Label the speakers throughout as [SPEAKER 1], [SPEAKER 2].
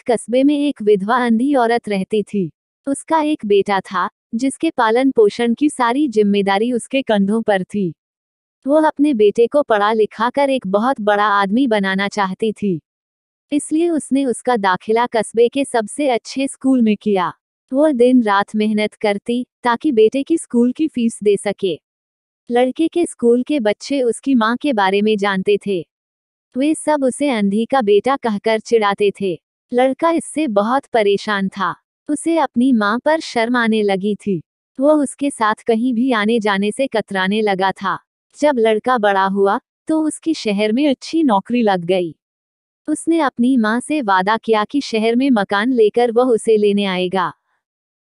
[SPEAKER 1] कस्बे में एक विधवा अंधी औरत रहती थी। उसका एक बेटा था, जिसके पालन पोषण की सारी जिम्मेदारी उसके कंधों पर थी। वो अपने बेटे को पढ़ा लिखा कर एक बहुत बड़ा आदमी बनाना चाहती थी। इसलिए उसने उसका दाखिला कस्बे के सबसे अच्छे स्कूल में किया। वो दिन रात मेहनत करती ताकि बेटे की स्कूल की फीस दे सके। लड़के के स्कूल के बच्चे उसकी माँ के बारे में जानते थे। वे सब उसे अंधी का बेटा कहकर चिढ़ाते थे। लड़का इससे बहुत परेशान था। उसे अपनी माँ पर शर्म आने लगी थी। वो उसके साथ कहीं भी आने जाने से कतराने लगा था। जब लड़का बड़ा हुआ तो उसकी शहर में अच्छी नौकरी लग गई। उसने अपनी माँ से वादा किया कि शहर में मकान लेकर वह उसे लेने आएगा।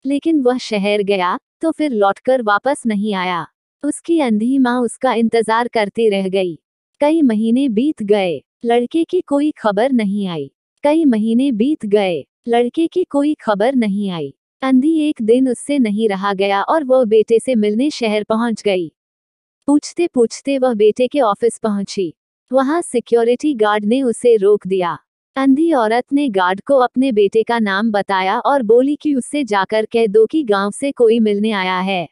[SPEAKER 1] लेकिन वह शहर गया तो फिर लौटकर वापस नहीं आया। उसकी अंधी माँ उसका इंतजार करती रह गई। कई महीने बीत गए, लड़के की कोई खबर नहीं आई। कई महीने बीत गए, लड़के की कोई खबर नहीं आई। अंधी एक दिन उससे नहीं रहा गया और वह बेटे से मिलने शहर पहुंच गई। पूछते पूछते वह बेटे के ऑफिस पहुंची। वहां सिक्योरिटी गार्ड ने उसे रोक दिया। अंधी औरत ने गार्ड को अपने बेटे का नाम बताया और बोली कि उससे जाकर कह दो कि गांव से कोई मिलने आया है।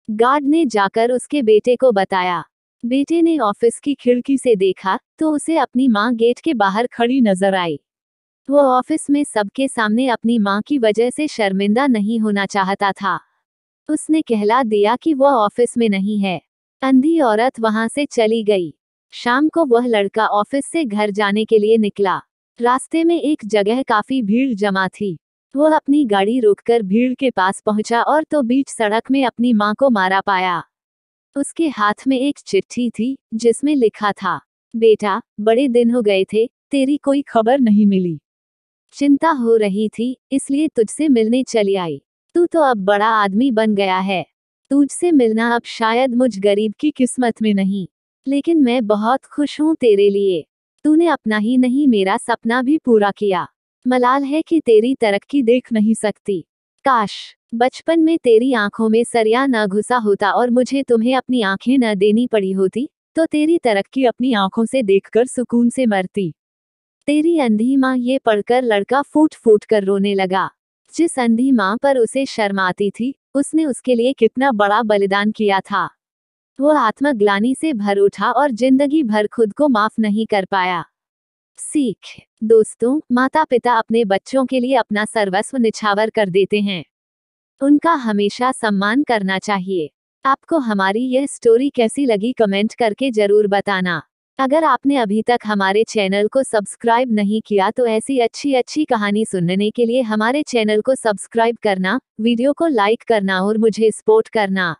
[SPEAKER 1] गार्ड ने जाकर उसके बेटे को बताया। बेटे ने ऑफिस की खिड़की से देखा तो उसे अपनी माँ गेट के बाहर खड़ी नजर आई। वो ऑफिस में सबके सामने अपनी माँ की वजह से शर्मिंदा नहीं होना चाहता था। उसने कहला दिया कि वह ऑफिस में नहीं है। अंधी औरत वहां से चली गई। शाम को वह लड़का ऑफिस से घर जाने के लिए निकला। रास्ते में एक जगह काफी भीड़ जमा थी। वह अपनी गाड़ी रोककर भीड़ के पास पहुंचा और तो बीच सड़क में अपनी माँ को मारा पाया। उसके हाथ में एक चिट्ठी थी जिसमें लिखा था, बेटा, बड़े दिन हो गए थे, तेरी कोई खबर नहीं मिली। चिंता हो रही थी इसलिए तुझसे मिलने चली आई। तू तो अब बड़ा आदमी बन गया है। तुझसे मिलना अब शायद मुझ गरीब की किस्मत में नहीं, लेकिन मैं बहुत खुश हूँ तेरे लिए। तूने अपना ही नहीं मेरा सपना भी पूरा किया। मलाल है कि तेरी तरक्की देख नहीं सकती। काश बचपन में तेरी आंखों में सरिया न घुसा होता और मुझे तुम्हें अपनी आंखें न देनी पड़ी होती, तो तेरी तरक्की अपनी आंखों से देखकर सुकून से मरती। तेरी अंधी माँ ये पढ़कर लड़का फूट फूट कर रोने लगा। जिस अंधी माँ पर उसे शर्म आती थी, उसने उसके लिए कितना बड़ा बलिदान किया था। वो आत्मग्लानि से भर उठा और जिंदगी भर खुद को माफ नहीं कर पाया। सीख, दोस्तों, माता पिता अपने बच्चों के लिए अपना सर्वस्व निछावर कर देते हैं। उनका हमेशा सम्मान करना चाहिए। आपको हमारी यह स्टोरी कैसी लगी कमेंट करके जरूर बताना। अगर आपने अभी तक हमारे चैनल को सब्सक्राइब नहीं किया तो ऐसी अच्छी अच्छी कहानी सुनने के लिए हमारे चैनल को सब्सक्राइब करना, वीडियो को लाइक करना और मुझे सपोर्ट करना।